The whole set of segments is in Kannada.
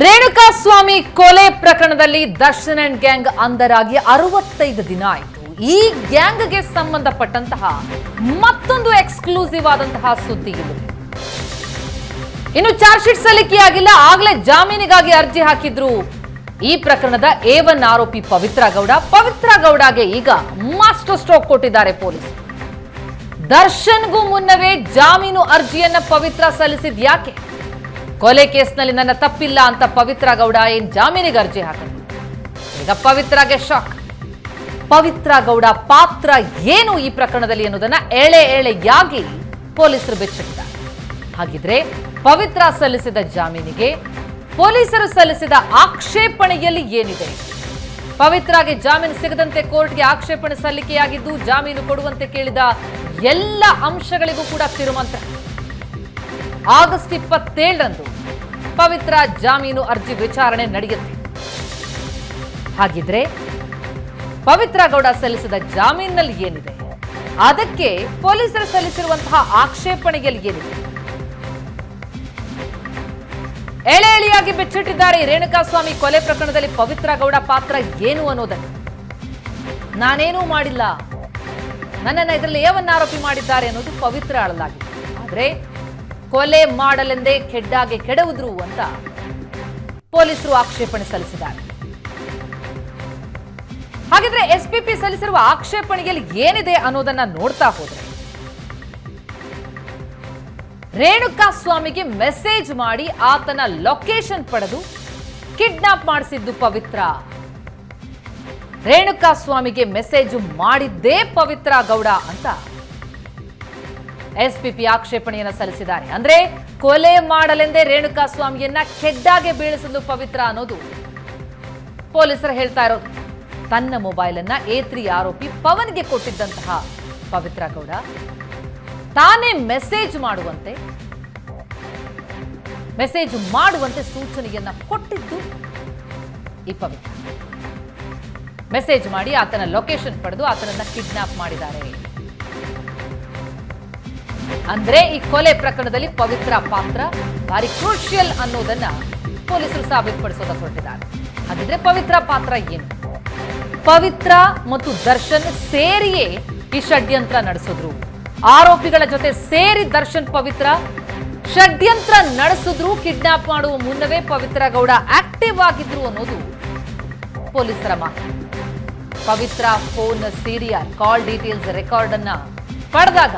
ರೇಣುಕಾಸ್ವಾಮಿ ಕೊಲೆ ಪ್ರಕರಣದಲ್ಲಿ ದರ್ಶನ್ ಅಂಡ್ ಗ್ಯಾಂಗ್ ಅಂದರಾಗಿ 65 ದಿನ ಆಯಿತು. ಈ ಗ್ಯಾಂಗ್ಗೆ ಸಂಬಂಧಪಟ್ಟಂತಹ ಮತ್ತೊಂದು ಎಕ್ಸ್ಕ್ಲೂಸಿವ್ ಆದಂತಹ ಸುದ್ದಿ ಇದೆ. ಇನ್ನು ಚಾರ್ಜ್ ಶೀಟ್ ಸಲ್ಲಿಕೆಯಾಗಿಲ್ಲ, ಆಗಲೇ ಜಾಮೀನಿಗಾಗಿ ಅರ್ಜಿ ಹಾಕಿದ್ರು ಈ ಪ್ರಕರಣದ A1 ಆರೋಪಿ ಪವಿತ್ರ ಗೌಡಗೆ ಈಗ ಮಾಸ್ಟರ್ ಸ್ಟ್ರೋಕ್ ಕೊಟ್ಟಿದ್ದಾರೆ ಪೊಲೀಸರು. ದರ್ಶನ್ಗೂ ಮುನ್ನವೇ ಜಾಮೀನು ಅರ್ಜಿಯನ್ನ ಪವಿತ್ರ ಸಲ್ಲಿಸಿದ್ಯಾಕೆ? ಕೊಲೆ ಕೇಸ್ನಲ್ಲಿ ನನ್ನ ತಪ್ಪಿಲ್ಲ ಅಂತ ಪವಿತ್ರ ಗೌಡ ಏನ್ ಜಾಮೀನಿಗೆ ಅರ್ಜಿ ಹಾಕಿದ್ರು. ಈಗ ಪವಿತ್ರಗೆ ಶಾಕ್. ಪವಿತ್ರ ಗೌಡ ಪಾತ್ರ ಏನು ಈ ಪ್ರಕರಣದಲ್ಲಿ ಅನ್ನೋದನ್ನ ಎಳೆಯಾಗಿ ಪೊಲೀಸರು ಬೆಚ್ಚಿಟ್ಟಿದ್ದಾರೆ. ಹಾಗಿದ್ರೆ ಪವಿತ್ರ ಸಲ್ಲಿಸಿದ ಜಾಮೀನಿಗೆ ಪೊಲೀಸರು ಸಲ್ಲಿಸಿದ ಆಕ್ಷೇಪಣೆಯಲ್ಲಿ ಏನಿದೆ? ಪವಿತ್ರಗೆ ಜಾಮೀನು ಸಿಗದಂತೆ ಕೋರ್ಟ್ಗೆ ಆಕ್ಷೇಪಣೆ ಸಲ್ಲಿಕೆಯಾಗಿದ್ದು, ಜಾಮೀನು ಕೊಡುವಂತೆ ಕೇಳಿದ ಎಲ್ಲ ಅಂಶಗಳಿಗೂ ಕೂಡ ತಿರುಮಂತ್ರ. ಆಗಸ್ಟ್ 27ರಂದು ಪವಿತ್ರ ಜಾಮೀನು ಅರ್ಜಿ ವಿಚಾರಣೆ ನಡೆಯುತ್ತೆ. ಹಾಗಿದ್ರೆ ಪವಿತ್ರ ಗೌಡ ಸಲ್ಲಿಸಿದ ಜಾಮೀನಿನಲ್ಲಿ ಏನಿದೆ? ಅದಕ್ಕೆ ಪೊಲೀಸರು ಸಲ್ಲಿಸಿರುವಂತಹ ಆಕ್ಷೇಪಣೆಯಲ್ಲಿ ಏನಿದೆ? ಎಳೆಯಾಗಿ ಬೆಚ್ಚಿಟ್ಟಿದ್ದಾರೆ ರೇಣುಕಾಸ್ವಾಮಿ ಕೊಲೆ ಪ್ರಕರಣದಲ್ಲಿ ಪವಿತ್ರ ಗೌಡ ಪಾತ್ರ ಏನು ಅನ್ನೋದನ್ನು. ನಾನೇನೂ ಮಾಡಿಲ್ಲ, ನನ್ನನ್ನು ಇದರಲ್ಲಿ A1 ಆರೋಪಿ ಮಾಡಿದ್ದಾರೆ ಅನ್ನೋದು ಪವಿತ್ರ ಅಳಲಾಗಿದೆ. ಆದ್ರೆ ಕೊಲೆ ಮಾಡಲೆಂದೇ ಕೆಡ್ಡಾಗೆ ಕೆಡವುದ್ರು ಅಂತ ಪೊಲೀಸರು ಆಕ್ಷೇಪಣೆ ಸಲ್ಲಿಸಿದ್ದಾರೆ. ಹಾಗಿದ್ರೆ SPP ಸಲ್ಲಿಸಿರುವ ಆಕ್ಷೇಪಣೆಯಲ್ಲಿ ಏನಿದೆ ಅನ್ನೋದನ್ನ ನೋಡ್ತಾ ಹೋದ್ರೆ, ರೇಣುಕಾಸ್ವಾಮಿಗೆ ಮೆಸೇಜ್ ಮಾಡಿ ಆತನ ಲೊಕೇಶನ್ ಪಡೆದು ಕಿಡ್ನಾಪ್ ಮಾಡಿಸಿದ್ದು ಪವಿತ್ರ. ರೇಣುಕಾಸ್ವಾಮಿಗೆ ಮೆಸೇಜ್ ಮಾಡಿದ್ದೇ ಪವಿತ್ರ ಗೌಡ ಅಂತ SPP ಆಕ್ಷೇಪಣೆಯನ್ನ ಸಲ್ಲಿಸಿದ್ದಾರೆ. ಅಂದ್ರೆ ಕೊಲೆ ಮಾಡಲೆಂದೇ ರೇಣುಕಾಸ್ವಾಮಿಯನ್ನ ಕೆಡ್ಡಾಗೆ ಬೀಳಿಸಲು ಪವಿತ್ರ ಅನ್ನೋದು ಪೊಲೀಸರು ಹೇಳ್ತಾ ಇರೋದು. ತನ್ನ ಮೊಬೈಲ್ ಅನ್ನ A3 ಆರೋಪಿ ಪವನ್ಗೆ ಕೊಟ್ಟಿದ್ದಂತಹ ಪವಿತ್ರ ಗೌಡ ತಾನೇ ಮೆಸೇಜ್ ಮಾಡುವಂತೆ ಸೂಚನೆಯನ್ನ ಕೊಟ್ಟಿದ್ದು ಈ ಪವಿತ್ರ. ಮೆಸೇಜ್ ಮಾಡಿ ಆತನ ಲೊಕೇಶನ್ ಪಡೆದು ಆತನನ್ನ ಕಿಡ್ನಾಪ್ ಮಾಡಿದ್ದಾರೆ. ಅಂದ್ರೆ ಈ ಕೊಲೆ ಪ್ರಕರಣದಲ್ಲಿ ಪವಿತ್ರ ಪಾತ್ರ ಭಾರಿ ಕ್ರೂಷಿಯಲ್ ಅನ್ನೋದನ್ನ ಪೊಲೀಸರು ಸಾಬೀತುಪಡಿಸೋದಕ್ಕೆ ಹೊರಟಿದ್ದಾರೆ. ಹಾಗಿದ್ರೆ ಪವಿತ್ರ ಪಾತ್ರ ಏನು? ಪವಿತ್ರ ಮತ್ತು ದರ್ಶನ್ ಸೇರಿಯೇ ಈ ಷಡ್ಯಂತ್ರ ನಡೆಸಿದ್ರು. ಆರೋಪಿಗಳ ಜೊತೆ ಸೇರಿ ದರ್ಶನ್ ಪವಿತ್ರ ಷಡ್ಯಂತ್ರ ನಡೆಸಿದ್ರು. ಕಿಡ್ನಾಪ್ ಮಾಡುವ ಮುನ್ನವೇ ಪವಿತ್ರ ಗೌಡ ಆಕ್ಟಿವ್ ಆಗಿದ್ರು ಅನ್ನೋದು ಪೊಲೀಸರ ಮಾಹಿತಿ. Pavithra phone serial call details record ಅನ್ನ ಪಡೆದಾಗ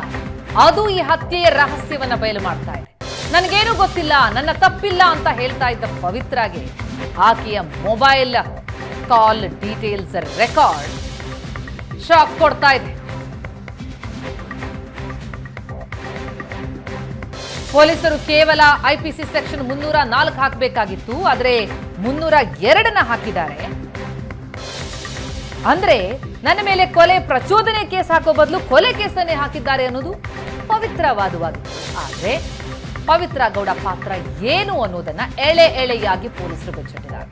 ಅದು ಈ ಹತ್ಯೆಯ ರಹಸ್ಯವನ್ನ ಬಯಲು ಮಾಡ್ತಾ ಇದೆ. ನನಗೇನು ಗೊತ್ತಿಲ್ಲ, ನನ್ನ ತಪ್ಪಿಲ್ಲ ಅಂತ ಹೇಳ್ತಾ ಇದ್ದ ಪವಿತ್ರಗೆ ಆಕೆಯ mobile call details record shock ಕೊಡ್ತಾ ಇದೆ. ಪೊಲೀಸರು ಕೇವಲ IPC ಸೆಕ್ಷನ್ 304 ಹಾಕಬೇಕಾಗಿತ್ತು, ಆದ್ರೆ 302 ಹಾಕಿದ್ದಾರೆ. ಅಂದ್ರೆ ನನ್ನ ಮೇಲೆ ಕೊಲೆ ಪ್ರಚೋದನೆ ಕೇಸ್ ಹಾಕೋ ಬದಲು ಕೊಲೆ ಕೇಸನ್ನೇ ಹಾಕಿದ್ದಾರೆ ಅನ್ನೋದು ಪವಿತ್ರವಾದವಾಗಿತ್ತು. ಆದ್ರೆ ಪವಿತ್ರ ಗೌಡ ಪಾತ್ರ ಏನು ಅನ್ನೋದನ್ನ ಎಳೆಯಾಗಿ ಪೊಲೀಸರು ಬೆಚ್ಚಿಟ್ಟಿದ್ದಾರೆ.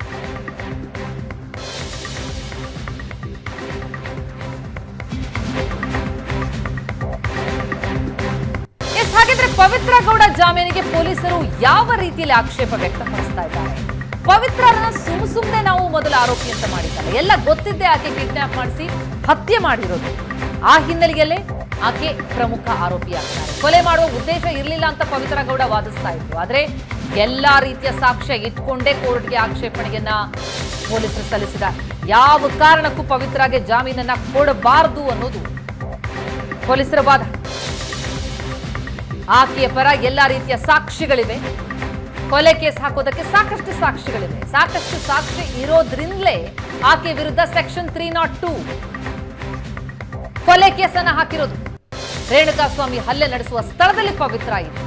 ಹಾಗಿದ್ರೆ ಪವಿತ್ರ ಗೌಡ ಜಾಮೀನಿಗೆ ಪೊಲೀಸರು ಯಾವ ರೀತಿಯಲ್ಲಿ ಆಕ್ಷೇಪ ವ್ಯಕ್ತಪಡಿಸ್ತಾ ಇದ್ದಾರೆ? ಪವಿತ್ರರನ್ನ ಸುಮ್ಮನೆ ನಾವು ಮೊದಲ ಆರೋಪಿ ಅಂತ ಮಾಡಿದ್ದಾರೆ, ಎಲ್ಲ ಗೊತ್ತಿದ್ದೇ ಆಕೆ ಕಿಡ್ನಾಪ್ ಮಾಡಿಸಿ ಹತ್ಯೆ ಮಾಡಿರೋದು. ಆ ಹಿನ್ನೆಲೆಯಲ್ಲೇ ಆಕೆ ಪ್ರಮುಖ ಆರೋಪಿಯಾಗ್ತಾರೆ. ಕೊಲೆ ಮಾಡುವ ಉದ್ದೇಶ ಇರಲಿಲ್ಲ ಅಂತ ಪವಿತ್ರ ಗೌಡ ವಾದಿಸ್ತಾ ಇದ್ರು. ಆದ್ರೆ ಎಲ್ಲಾ ರೀತಿಯ ಸಾಕ್ಷ್ಯ ಇಟ್ಕೊಂಡೇ ಕೋರ್ಟ್ಗೆ ಆಕ್ಷೇಪಣೆಯನ್ನ ಪೊಲೀಸರು ಸಲ್ಲಿಸಿದ್ದಾರೆ. ಯಾವ ಕಾರಣಕ್ಕೂ ಪವಿತ್ರಗೆ ಜಾಮೀನನ್ನ ಕೊಡಬಾರದು ಅನ್ನೋದು ಪೊಲೀಸರ ವಾದ. ಆಕೆಯ ಪರ ಎಲ್ಲಾ ರೀತಿಯ ಸಾಕ್ಷಿಗಳಿವೆ. ಕೊಲೆ ಕೇಸ್ ಹಾಕೋದಕ್ಕೆ ಸಾಕಷ್ಟು ಸಾಕ್ಷಿಗಳಿವೆ. ಸಾಕಷ್ಟು ಸಾಕ್ಷಿ ಇರೋದ್ರಿಂದಲೇ ಆಕೆ ವಿರುದ್ಧ ಸೆಕ್ಷನ್ 302 ಕೊಲೆ ಕೇಸನ್ನ ಹಾಕಿರೋದು. ರೇಣುಕಾಸ್ವಾಮಿ ಹಲ್ಲೆ ನಡೆಸುವ ಸ್ಥಳದಲ್ಲಿ ಪವಿತ್ರ ಇದೆ.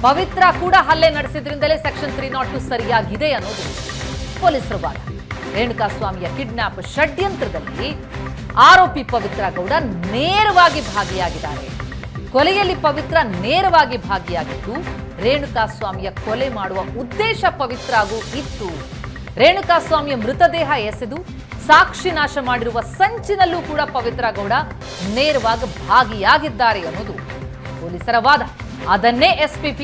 ಪವಿತ್ರ ಕೂಡ ಹಲ್ಲೆ ನಡೆಸಿದ್ರಿಂದಲೇ ಸೆಕ್ಷನ್ 302 ಸರಿಯಾಗಿದೆ ಅನ್ನೋದು ಪೊಲೀಸರ ವಾದ. ರೇಣುಕಾಸ್ವಾಮಿಯ ಕಿಡ್ನಾಪ್ ಷಡ್ಯಂತ್ರದಲ್ಲಿ ಆರೋಪಿ ಪವಿತ್ರ ಗೌಡ ನೇರವಾಗಿ ಭಾಗಿಯಾಗಿದ್ದಾರೆ. ಕೊಲೆಯಲ್ಲಿ ಪವಿತ್ರ ನೇರವಾಗಿ ಭಾಗಿಯಾಗಿದ್ದು, ರೇಣುಕಾಸ್ವಾಮಿಯ ಕೊಲೆ ಮಾಡುವ ಉದ್ದೇಶ ಪವಿತ್ರಗೂ ಇತ್ತು. ರೇಣುಕಾಸ್ವಾಮಿಯ ಮೃತದೇಹ ಎಸೆದು ಸಾಕ್ಷಿ ನಾಶ ಮಾಡಿರುವ ಸಂಚಿನಲ್ಲೂ ಕೂಡ ಪವಿತ್ರ ಗೌಡ ನೇರವಾಗಿ ಭಾಗಿಯಾಗಿದ್ದಾರೆ ಅನ್ನೋದು ಪೊಲೀಸರ ವಾದ. ಅದನ್ನೇ SPP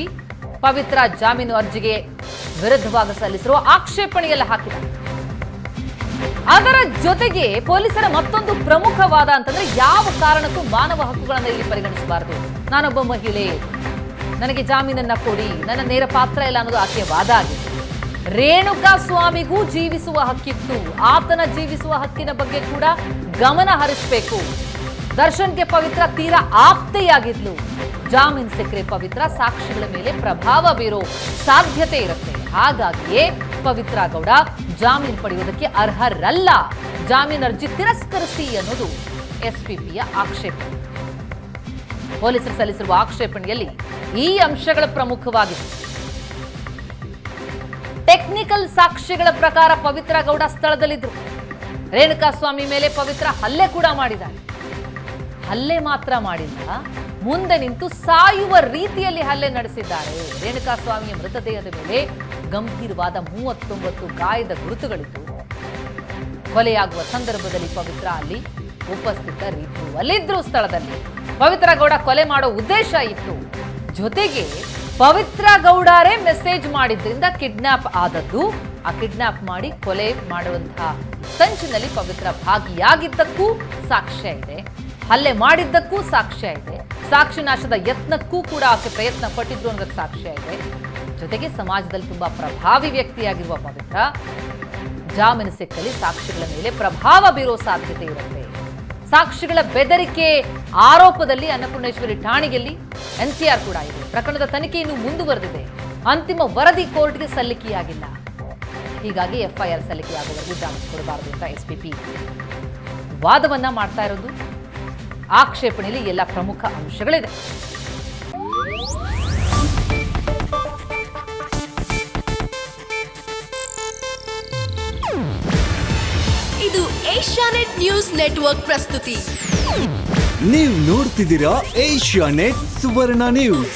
ಪವಿತ್ರ ಜಾಮೀನು ಅರ್ಜಿಗೆ ವಿರುದ್ಧವಾಗಿ ಸಲ್ಲಿಸಿರುವ ಆಕ್ಷೇಪಣೆಯೆಲ್ಲ ಹಾಕಿದ್ದಾರೆ. ಅದರ ಜೊತೆಗೆ ಪೊಲೀಸರ ಮತ್ತೊಂದು ಪ್ರಮುಖ ವಾದ ಅಂತಂದ್ರೆ ಯಾವ ಕಾರಣಕ್ಕೂ ಮಾನವ ಹಕ್ಕುಗಳನ್ನು ಇಲ್ಲಿ ಪರಿಗಣಿಸಬಾರದು, ನಾನೊಬ್ಬ ಮಹಿಳೆ, ನನಗೆ ಜಾಮೀನನ್ನ ಕೊಡಿ, ನನ್ನ ನೇರ ಪಾತ್ರ ಇಲ್ಲ ಅನ್ನೋದು ಆಕೆಯ ವಾದ ಆಗಿದೆ. ರೇಣುಕಾ ಸ್ವಾಮಿಗೂ ಜೀವಿಸುವ ಹಕ್ಕಿತ್ತು, ಆತನ ಜೀವಿಸುವ ಹಕ್ಕಿನ ಬಗ್ಗೆ ಕೂಡ ಗಮನ ಹರಿಸಬೇಕು. ದರ್ಶನ್ಗೆ ಪವಿತ್ರ ತೀರಾ ಆಪ್ತೆಯಾಗಿದ್ಲು. ಜಾಮೀನು ಸಿಕ್ಕರೆ ಪವಿತ್ರ ಸಾಕ್ಷಿಗಳ ಮೇಲೆ ಪ್ರಭಾವ ಬೀರೋ ಸಾಧ್ಯತೆ ಇರುತ್ತೆ. ಹಾಗಾಗಿಯೇ ಪವಿತ್ರ ಗೌಡ ಜಾಮೀನು ಪಡೆಯುವುದಕ್ಕೆ ಅರ್ಹರಲ್ಲ, ಜಾಮೀನು ಅರ್ಜಿ ತಿರಸ್ಕರಿಸಿ ಅನ್ನೋದು ಎಸ್ಪಿಪಿಯ ಆಕ್ಷೇಪಣೆ. ಪೊಲೀಸರು ಸಲ್ಲಿಸಿರುವ ಆಕ್ಷೇಪಣೆಯಲ್ಲಿ ಈ ಅಂಶಗಳ ಪ್ರಮುಖವಾಗಿದೆ. ಟೆಕ್ನಿಕಲ್ ಸಾಕ್ಷ್ಯಗಳ ಪ್ರಕಾರ ಪವಿತ್ರ ಗೌಡ ಸ್ಥಳದಲ್ಲಿದ್ದರು. ರೇಣುಕಾ ಸ್ವಾಮಿ ಮೇಲೆ ಪವಿತ್ರ ಹಲ್ಲೆ ಕೂಡ ಮಾಡಿದ್ದಾರೆ. ಹಲ್ಲೆ ಮಾತ್ರ ಮಾಡಿಲ್ಲ, ಮುಂದೆ ನಿಂತು ಸಾಯುವ ರೀತಿಯಲ್ಲಿ ಹಲ್ಲೆ ನಡೆಸಿದ್ದಾರೆ. ರೇಣುಕಾ ಸ್ವಾಮಿಯ ಮೃತದೇಹದ ಮೇಲೆ ಗಂಭೀರವಾದ 39 ಗಾಯದ ಗುರುತುಗಳಿದ್ದು, ಕೊಲೆಯಾಗುವ ಸಂದರ್ಭದಲ್ಲಿ ಪವಿತ್ರ ಅಲ್ಲಿ ಉಪಸ್ಥಿತರಿದ್ದು, ಅಲ್ಲಿದ್ರು ಸ್ಥಳದಲ್ಲಿ. ಪವಿತ್ರ ಗೌಡ ಕೊಲೆ ಮಾಡೋ ಉದ್ದೇಶ ಇತ್ತು. ಜೊತೆಗೆ ಪವಿತ್ರ ಗೌಡರೇ ಮೆಸೇಜ್ ಮಾಡಿದ್ರಿಂದ ಕಿಡ್ನಾಪ್ ಆದದ್ದು. ಆ ಕಿಡ್ನಾಪ್ ಮಾಡಿ ಕೊಲೆ ಮಾಡುವಂತಹ ಸಂಚಿನಲ್ಲಿ ಪವಿತ್ರ ಭಾಗಿಯಾಗಿದ್ದಕ್ಕೂ ಸಾಕ್ಷ್ಯ ಇದೆ, ಹಲ್ಲೆ ಮಾಡಿದ್ದಕ್ಕೂ ಸಾಕ್ಷ್ಯ ಇದೆ, ಸಾಕ್ಷಿ ನಾಶದ ಯತ್ನಕ್ಕೂ ಕೂಡ ಆಕೆ ಪ್ರಯತ್ನ ಪಟ್ಟಿದ್ರು ಅನ್ನೋದಕ್ಕೆ ಸಾಕ್ಷ್ಯ ಇದೆ. ಜೊತೆಗೆ ಸಮಾಜದಲ್ಲಿ ತುಂಬಾ ಪ್ರಭಾವಿ ವ್ಯಕ್ತಿಯಾಗಿರುವ ಪವಿತ್ರ ಜಾಮೀನು ಸಿಕ್ಕಲ್ಲಿ ಸಾಕ್ಷಿಗಳ ಮೇಲೆ ಪ್ರಭಾವ ಬೀರೋ ಸಾಧ್ಯತೆ ಇರುತ್ತೆ. ಸಾಕ್ಷಿಗಳ ಬೆದರಿಕೆ ಆರೋಪದಲ್ಲಿ ಅನ್ನಪೂರ್ಣೇಶ್ವರಿ ಠಾಣೆಯಲ್ಲಿ ಎನ್ಸಿಆರ್ ಕೂಡ ಇದೆ. ಪ್ರಕರಣದ ತನಿಖೆ ಇನ್ನೂ ಮುಂದುವರೆದಿದೆ. ಅಂತಿಮ ವರದಿ ಕೋರ್ಟ್ಗೆ ಸಲ್ಲಿಕೆಯಾಗಿಲ್ಲ. ಹೀಗಾಗಿ ಎಫ್ಐಆರ್ ಸಲ್ಲಿಕೆಯಾಗುವವರೆಗೂ ಜಾಮೀನು ಕೊಡಬಾರದು ಅಂತ ಎಸ್ಪಿಪಿ ವಾದವನ್ನ ಮಾಡ್ತಾ ಇರೋದು. ಆಕ್ಷೇಪಣೆಯಲ್ಲಿ ಎಲ್ಲ ಪ್ರಮುಖ ಅಂಶಗಳಿದೆ. ಇದು ಏಷ್ಯಾನೆಟ್ ನ್ಯೂಸ್ ನೆಟ್ವರ್ಕ್ ಪ್ರಸ್ತುತಿ. ನೀವು ನೋಡ್ತಿದ್ದೀರಾ ಏಷ್ಯಾನೆಟ್ ಸುವರ್ಣ ನ್ಯೂಸ್.